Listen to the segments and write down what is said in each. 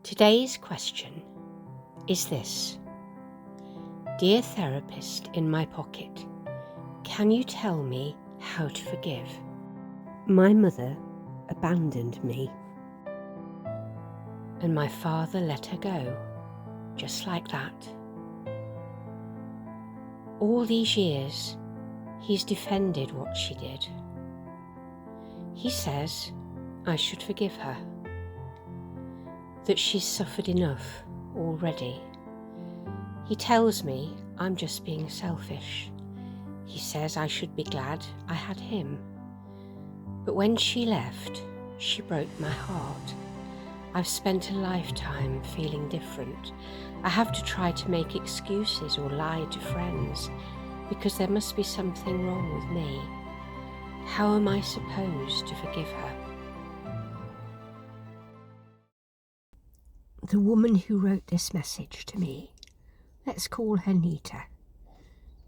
Today's question is this. Dear therapist in my pocket, can you tell me how to forgive? My mother abandoned me, and my father let her go, just like that. All these years, he's defended what she did. He says I should forgive her, that she's suffered enough already. He tells me I'm just being selfish. He says I should be glad I had him. But when she left, she broke my heart. I've spent a lifetime feeling different. I have to try to make excuses or lie to friends because there must be something wrong with me. How am I supposed to forgive her? The woman who wrote this message to me, let's call her Nita,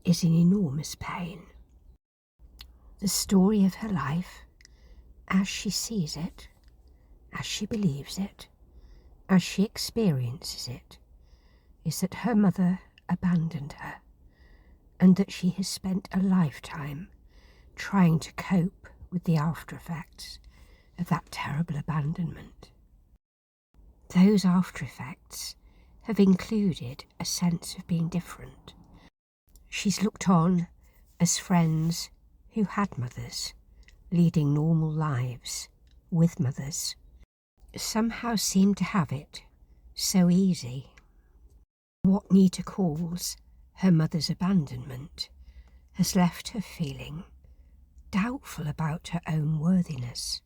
is in enormous pain. The story of her life, as she sees it, as she believes it, as she experiences it, is that her mother abandoned her and that she has spent a lifetime trying to cope with the after effects of that terrible abandonment. Those after effects have included a sense of being different. She's looked on as friends who had mothers, leading normal lives with mothers, somehow seemed to have it so easy. What Nita calls her mother's abandonment has left her feeling doubtful about her own worthiness.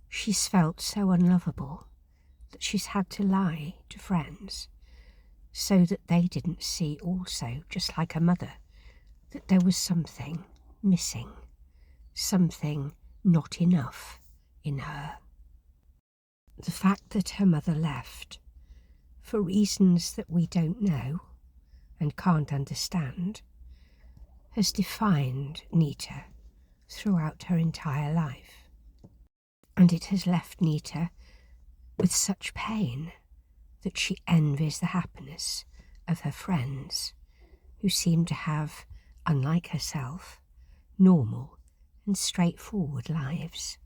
She's felt so unlovable that she's had to lie to friends so that they didn't see also, just like her mother, that there was something missing, something not enough in her. The fact that her mother left, for reasons that we don't know and can't understand, has defined Nita throughout her entire life. And it has left Nita with such pain that she envies the happiness of her friends who seem to have, unlike herself, normal and straightforward lives.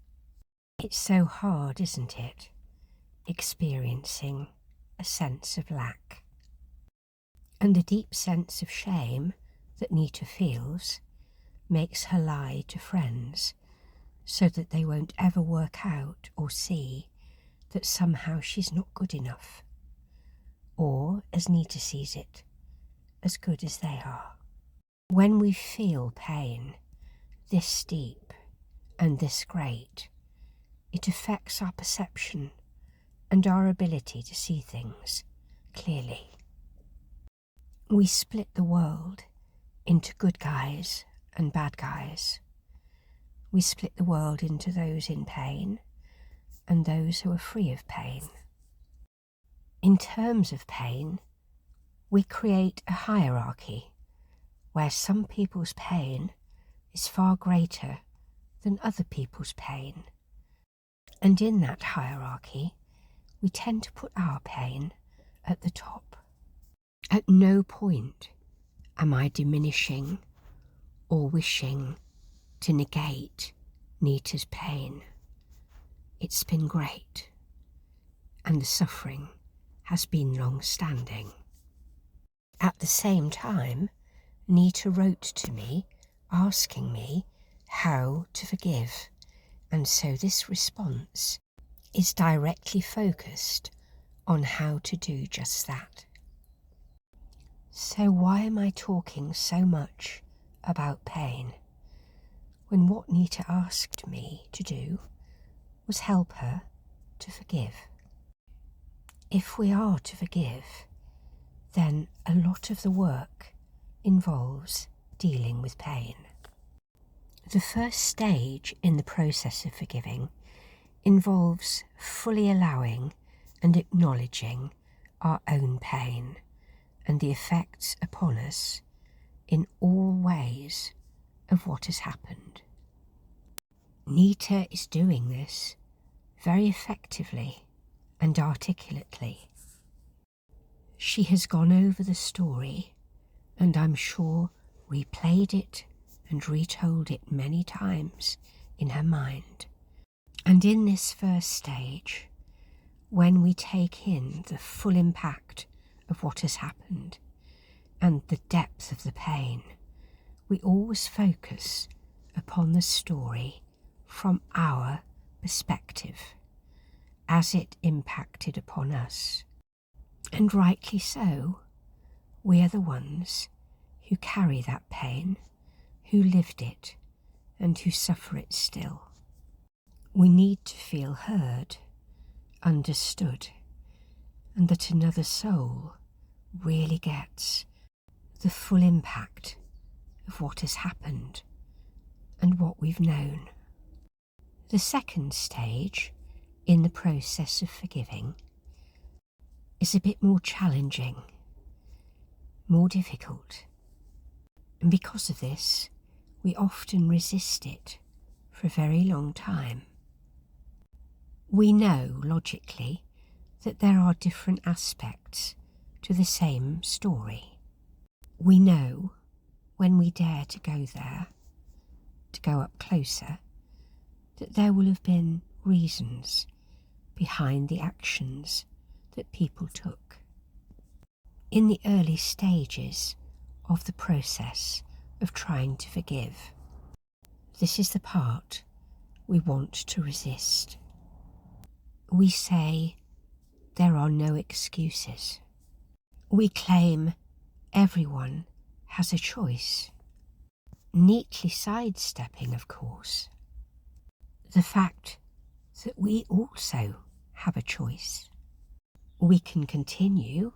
It's so hard, isn't it, experiencing a sense of lack. And the deep sense of shame that Nita feels makes her lie to friends so that they won't ever work out or see that somehow she's not good enough, or, as Nita sees it, as good as they are. When we feel pain this deep and this great, it affects our perception and our ability to see things clearly. We split the world into good guys and bad guys. We split the world into those in pain and those who are free of pain. In terms of pain, we create a hierarchy where some people's pain is far greater than other people's pain. And in that hierarchy, we tend to put our pain at the top. At no point am I diminishing or wishing to negate Nita's pain. It's been great, and the suffering has been long-standing. At the same time, Nita wrote to me asking me how to forgive, and so this response is directly focused on how to do just that. So why am I talking so much about pain when what Nita asked me to do was help her to forgive? If we are to forgive, then a lot of the work involves dealing with pain. The first stage in the process of forgiving involves fully allowing and acknowledging our own pain and the effects upon us in all ways of what has happened. Nita is doing this very effectively and articulately. She has gone over the story, and I'm sure replayed it and retold it many times in her mind. And in this first stage, when we take in the full impact of what has happened and the depth of the pain, we always focus upon the story from our perspective, as it impacted upon us. And rightly so, we are the ones who carry that pain, who lived it, and who suffer it still. We need to feel heard, understood, and that another soul really gets the full impact of what has happened and what we've known. The second stage in the process of forgiving is a bit more challenging, more difficult, and because of this, we often resist it for a very long time. We know logically that there are different aspects to the same story. We know when we dare to go there, to go up closer, that there will have been reasons behind the actions that people took. In the early stages of the process of trying to forgive, this is the part we want to resist. We say there are no excuses. We claim everyone has a choice, neatly sidestepping, of course, the fact that we also have a choice. We can continue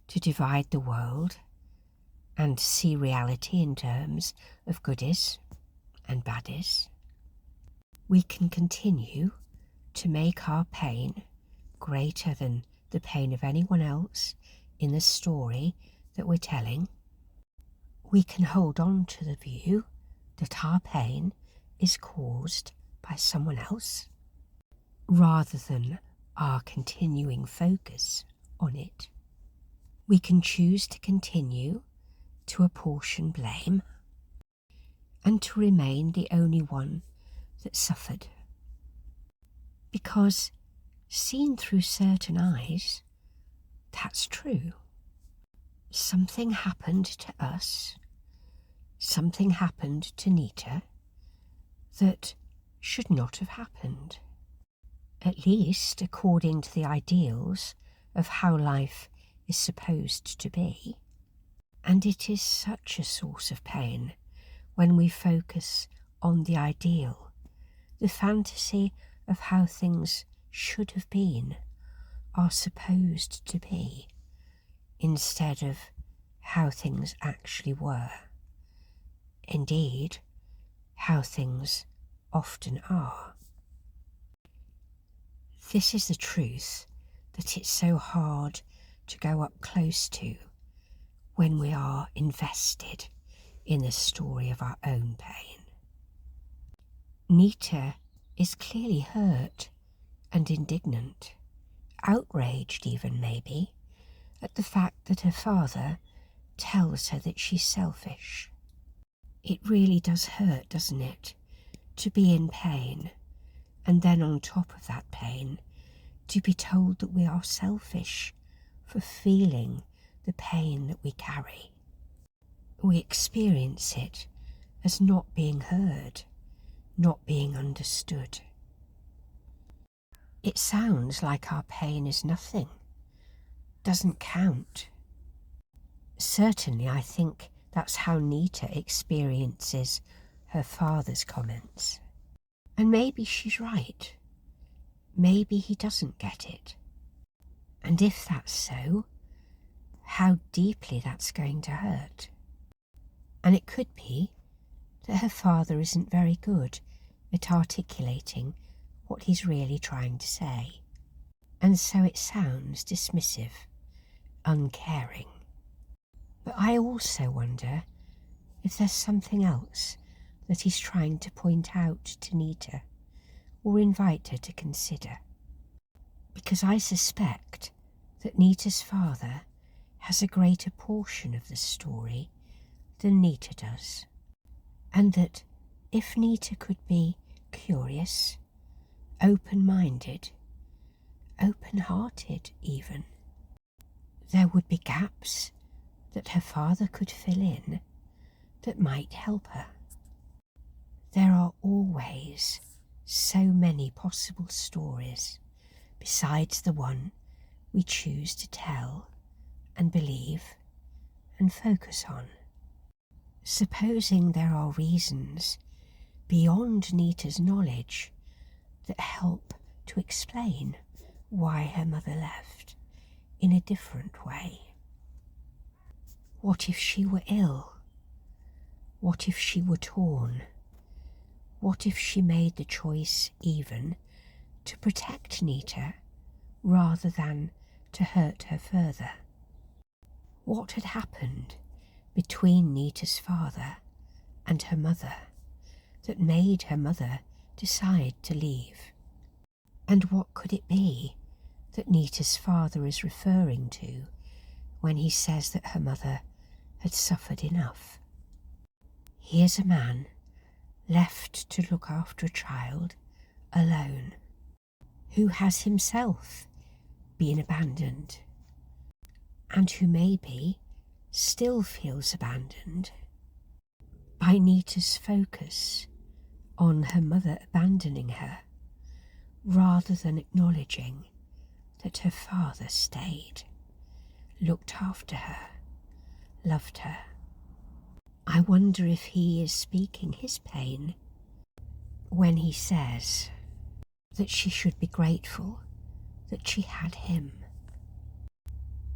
to divide the world and see reality in terms of goodies and baddies. We can continue to make our pain greater than the pain of anyone else in the story that we're telling. We can hold on to the view that our pain is caused by someone else, rather than our continuing focus on it. We can choose to continue to apportion blame and to remain the only one that suffered. Because seen through certain eyes, that's true. Something happened to us, something happened to Nita that should not have happened, at least according to the ideals of how life is supposed to be. And it is such a source of pain when we focus on the ideal, the fantasy of how things should have been, are supposed to be, instead of how things actually were. Indeed, how things often are. This is the truth that it's so hard to go up close to when we are invested in the story of our own pain. Nita is clearly hurt and indignant, outraged even maybe, at the fact that her father tells her that she's selfish. It really does hurt, doesn't it, to be in pain, and then on top of that pain, to be told that we are selfish for feeling the pain that we carry. We experience it as not being heard, not being understood. It sounds like our pain is nothing, doesn't count. Certainly, I think that's how Nita experiences her father's comments. And maybe she's right. Maybe he doesn't get it. And if that's so, how deeply that's going to hurt. And it could be that her father isn't very good at articulating what he's really trying to say. And so it sounds dismissive, uncaring. But I also wonder if there's something else that he's trying to point out to Nita, or invite her to consider. Because I suspect that Nita's father has a greater portion of the story than Nita does, and that if Nita could be curious, open-minded, open-hearted even, there would be gaps that her father could fill in that might help her. There are always so many possible stories besides the one we choose to tell and believe and focus on. Supposing there are reasons beyond Nita's knowledge that help to explain why her mother left in a different way. What if she were ill? What if she were torn? What if she made the choice even to protect Nita rather than to hurt her further? What had happened between Nita's father and her mother that made her mother decide to leave? And what could it be that Nita's father is referring to when he says that her mother had suffered enough? Here's a man left to look after a child alone, who has himself been abandoned, and who maybe still feels abandoned by Nita's focus on her mother abandoning her, rather than acknowledging that her father stayed, looked after her, loved her. I wonder if he is speaking his pain when he says that she should be grateful that she had him.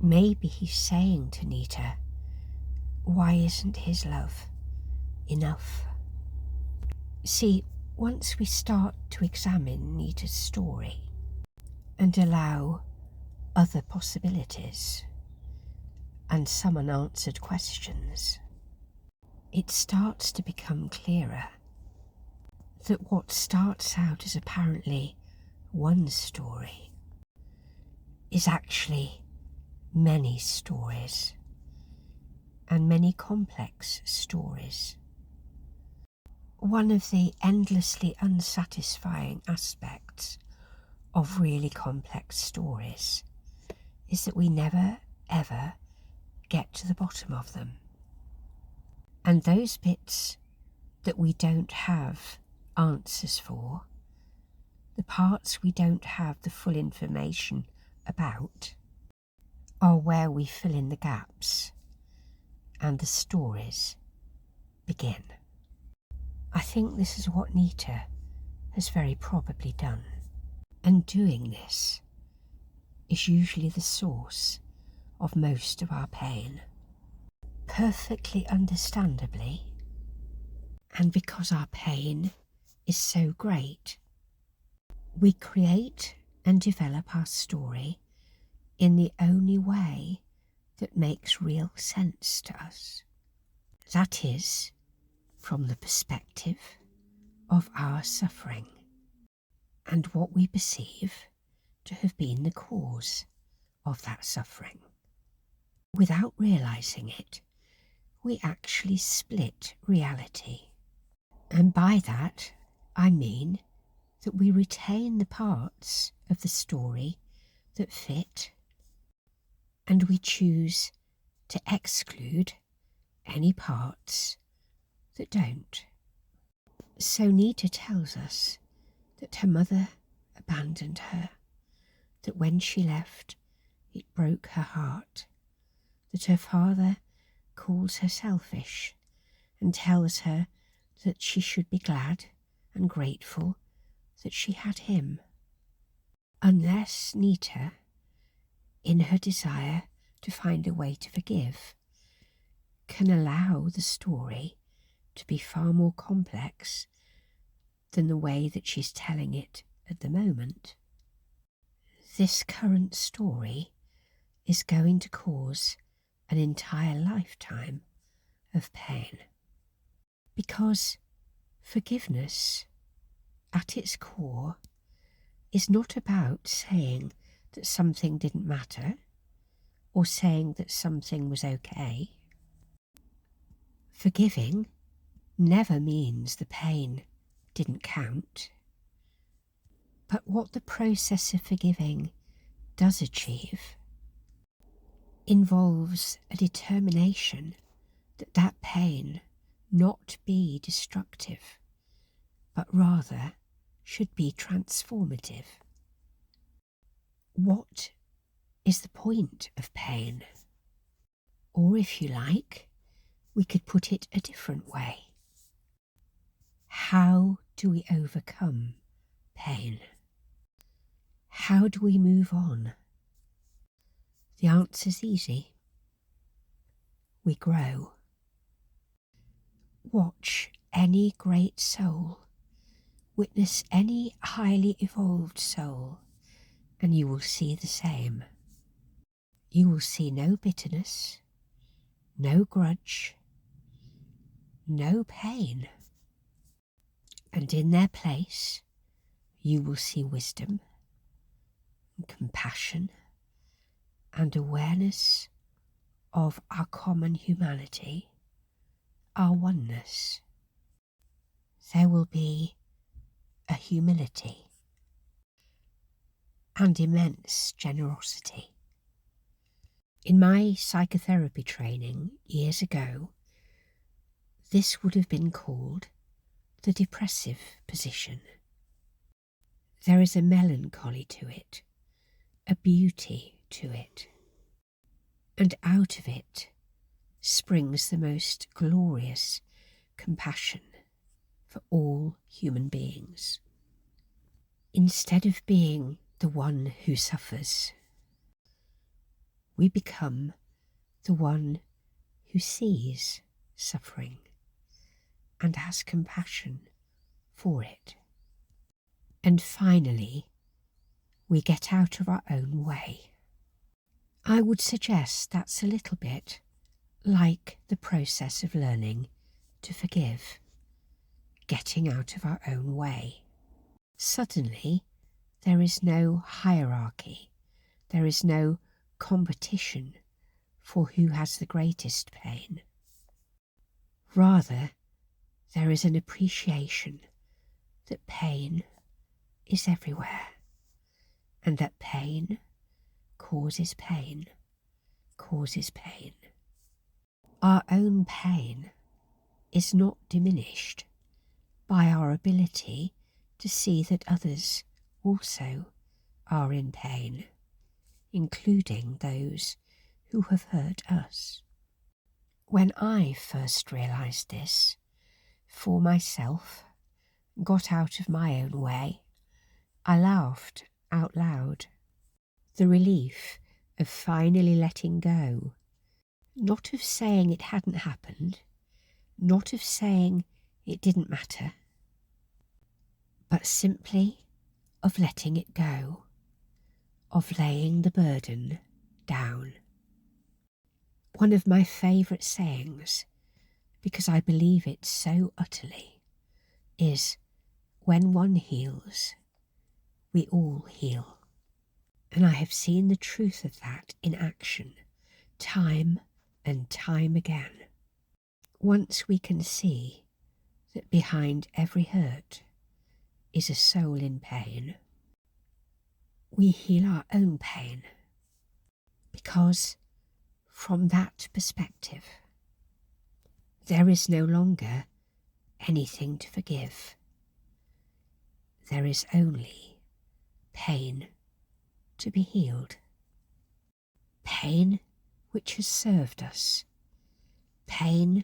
Maybe he's saying to Nita, why isn't his love enough? See, once we start to examine Nita's story and allow other possibilities and some unanswered questions, it starts to become clearer that what starts out as apparently one story is actually many stories, and many complex stories. One of the endlessly unsatisfying aspects of really complex stories is that we never, ever get to the bottom of them. And those bits that we don't have answers for, the parts we don't have the full information about, are where we fill in the gaps and the stories begin. I think this is what Nita has very probably done. And doing this is usually the source of most of our pain. Perfectly understandably, and because our pain is so great, we create and develop our story in the only way that makes real sense to us. That is, from the perspective of our suffering and what we perceive to have been the cause of that suffering. Without realizing it, we actually split reality. And by that, I mean that we retain the parts of the story that fit, and we choose to exclude any parts that don't. So Nita tells us that her mother abandoned her, that when she left, it broke her heart, that her father calls her selfish and tells her that she should be glad and grateful that she had him. Unless Nita, in her desire to find a way to forgive, can allow the story to be far more complex than the way that she's telling it at the moment, this current story is going to cause an entire lifetime of pain. Because forgiveness, at its core, is not about saying that something didn't matter or saying that something was okay. Forgiving never means the pain didn't count. But what the process of forgiving does achieve involves a determination that that pain not be destructive, but rather should be transformative. What is the point of pain? Or if you like, we could put it a different way. How do we overcome pain? How do we move on? The answer's easy. We grow. Watch any great soul, witness any highly evolved soul, and you will see the same. You will see no bitterness, no grudge, no pain. And in their place, you will see wisdom, and compassion, and awareness of our common humanity, our oneness. There will be a humility and immense generosity. In my psychotherapy training years ago, this would have been called the depressive position. There is a melancholy to it, a beauty to it, and out of it springs the most glorious compassion for all human beings. Instead of being the one who suffers, we become the one who sees suffering and has compassion for it. And finally, we get out of our own way. I would suggest that's a little bit like the process of learning to forgive, getting out of our own way. Suddenly, there is no hierarchy, there is no competition for who has the greatest pain. Rather, there is an appreciation that pain is everywhere, and that pain causes pain, causes pain. Our own pain is not diminished by our ability to see that others also are in pain, including those who have hurt us. When I first realised this for myself, got out of my own way, I laughed out loud. The relief of finally letting go, not of saying it hadn't happened, not of saying it didn't matter, but simply of letting it go, of laying the burden down. One of my favourite sayings, because I believe it so utterly, is, when one heals, we all heal. And I have seen the truth of that in action, time and time again. Once we can see that behind every hurt is a soul in pain, we heal our own pain, because from that perspective, there is no longer anything to forgive. There is only pain to be healed. Pain which has served us. Pain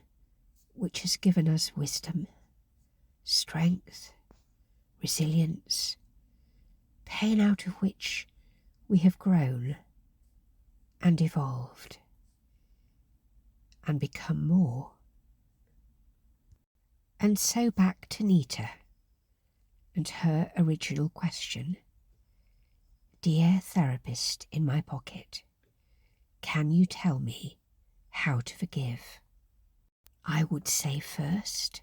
which has given us wisdom, strength, resilience. Pain out of which we have grown and evolved and become more. And so back to Nita and her original question. Dear therapist in my pocket, can you tell me how to forgive? I would say first,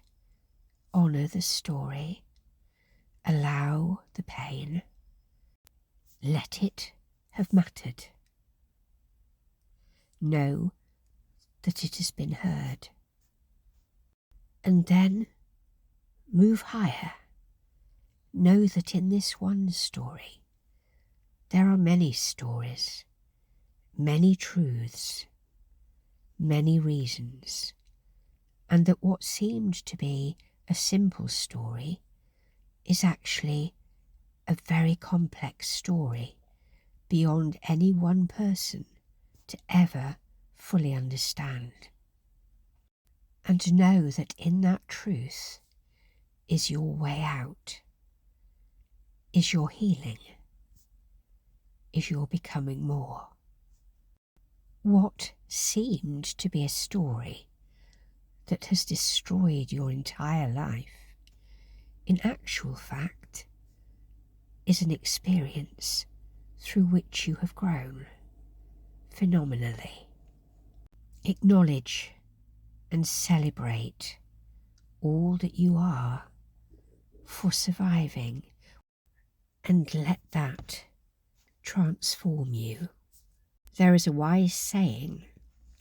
honour the story, allow the pain, let it have mattered. know that it has been heard. And then move higher. Know that in this one story, there are many stories, many truths, many reasons, and that what seemed to be a simple story is actually a very complex story beyond any one person to ever fully understand. And know that in that truth is your way out, is your healing, is your becoming more. What seemed to be a story that has destroyed your entire life, in actual fact, is an experience through which you have grown phenomenally. Acknowledge and celebrate all that you are for surviving, and let that transform you. There is a wise saying,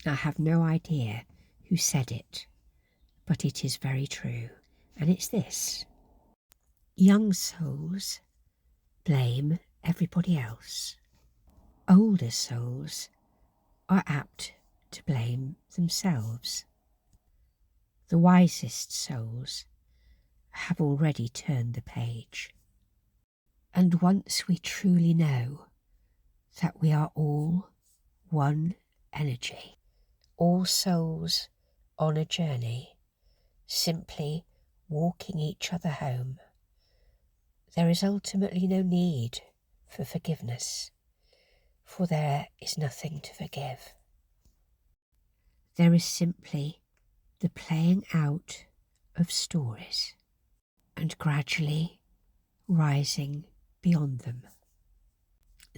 I have no idea who said it, but it is very true, and it's this: young souls blame everybody else. Older souls are apt to blame themselves. The wisest souls have already turned the page. And once we truly know that we are all one energy, all souls on a journey, simply walking each other home, there is ultimately no need for forgiveness, for there is nothing to forgive. There is simply the playing out of stories and gradually rising beyond them.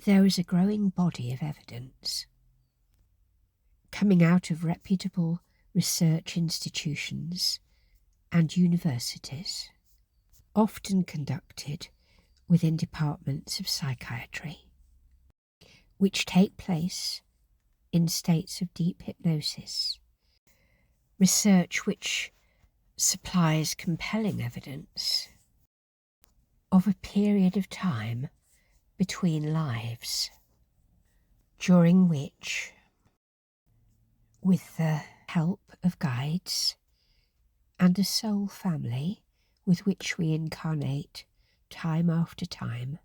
There is a growing body of evidence coming out of reputable research institutions and universities, often conducted within departments of psychiatry, which take place in states of deep hypnosis. Research which supplies compelling evidence of a period of time between lives, during which, with the help of guides and a soul family with which we incarnate time after time,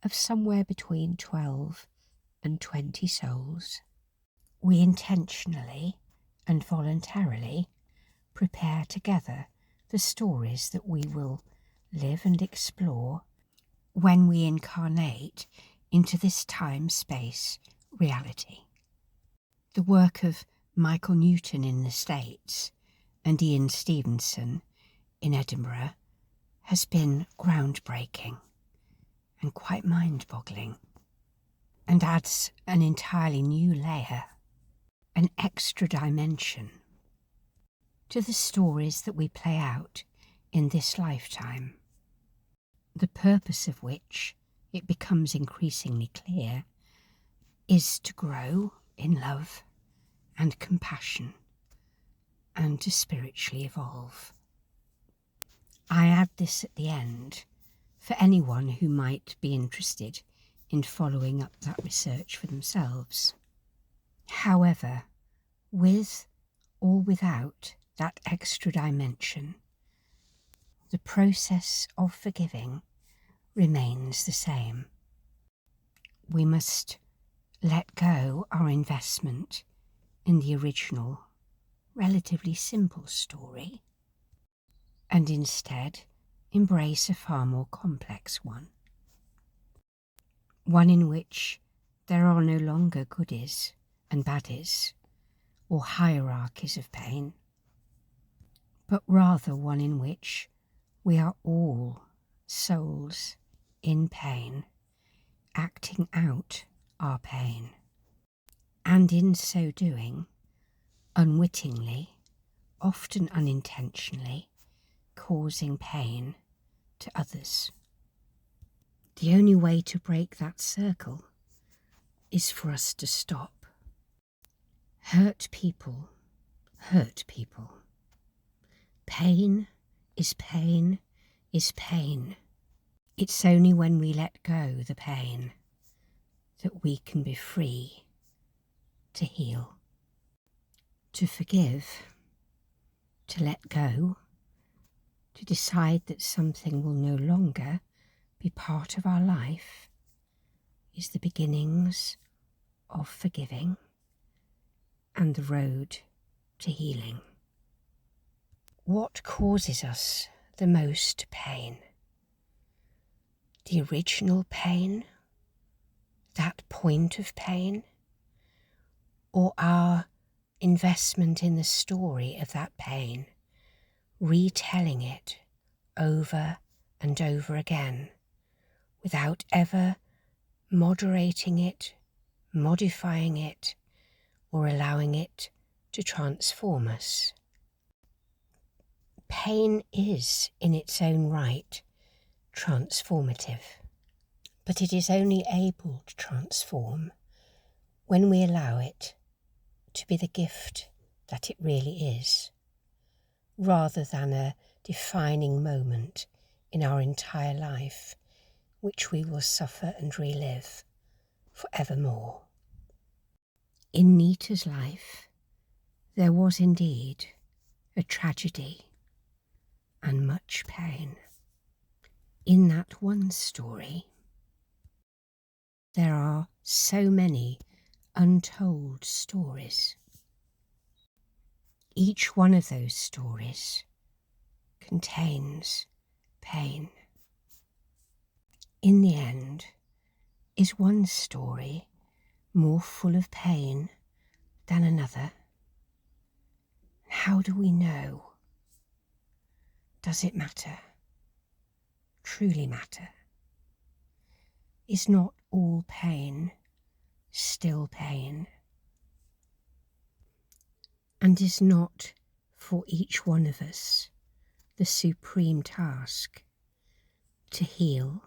of somewhere between 12 and 20 souls, we intentionally and voluntarily prepare together the stories that we will live and explore when we incarnate into this time-space reality. The work of Michael Newton in the States and Ian Stevenson in Edinburgh has been groundbreaking and quite mind-boggling, and adds an entirely new layer, an extra dimension, to the stories that we play out in this lifetime, the purpose of which, it becomes increasingly clear, is to grow in love and compassion and to spiritually evolve. I add this at the end for anyone who might be interested in following up that research for themselves. However, with or without that extra dimension, the process of forgiving remains the same. We must let go our investment in the original, relatively simple story, and instead embrace a far more complex one in which there are no longer goodies and baddies or hierarchies of pain, but rather one in which we are all souls in pain, acting out our pain, and in so doing, unwittingly, often unintentionally, causing pain to others. The only way to break that circle is for us to stop Hurt people hurt people. Pain is pain is pain. It's only when we let go the pain that we can be free to heal, to forgive, to let go, to decide that something will no longer be part of our life is the beginnings of forgiving and the road to healing. What causes us the most pain? The original pain, that point of pain, or our investment in the story of that pain, retelling it over and over again without ever moderating it, modifying it, or allowing it to transform us. Pain is, in its own right, transformative, but it is only able to transform when we allow it to be the gift that it really is, rather than a defining moment in our entire life which we will suffer and relive forevermore. In Nita's life, there was indeed a tragedy and much pain. In that one story, there are so many untold stories. Each one of those stories contains pain. In the end, is one story more full of pain than another? How do we know? Does it matter? Truly matter? Is not all pain still pain? And is not for each one of us the supreme task to heal,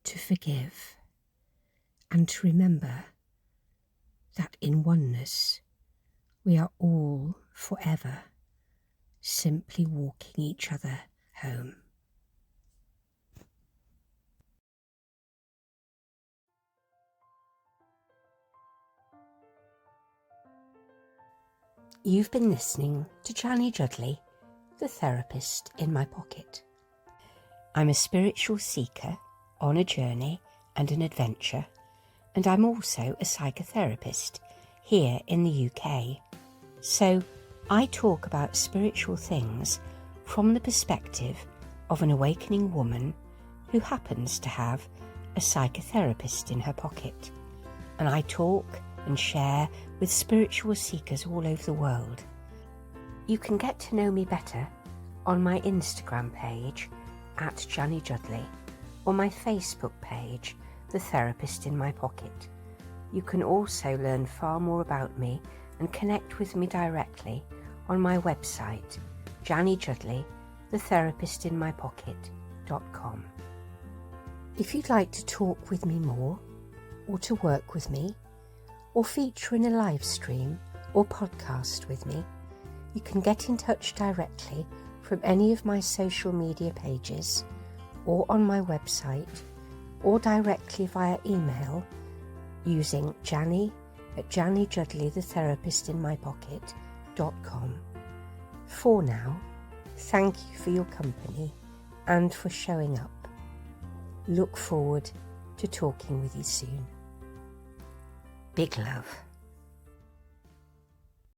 to forgive, and to remember that in oneness we are all forever simply walking each other home. You've been listening to Janny, the therapist in my pocket. I'm a spiritual seeker on a journey and an adventure, and I'm also a psychotherapist here in the UK. So I talk about spiritual things from the perspective of an awakening woman who happens to have a psychotherapist in her pocket. And I talk and share with spiritual seekers all over the world. You can get to know me better on my Instagram page at Janny or my Facebook page, The Therapist in My Pocket. You can also learn far more about me and connect with me directly on my website, Janny therapist-in-my-pocket.com. If you'd like to talk with me more, or to work with me, or feature in a live stream or podcast with me, you can get in touch directly from any of my social media pages, or on my website, or directly via email using Janny at jannytherapist-in-my-pocket.com. For now, thank you for your company and for showing up. Look forward to talking with you soon. Big love.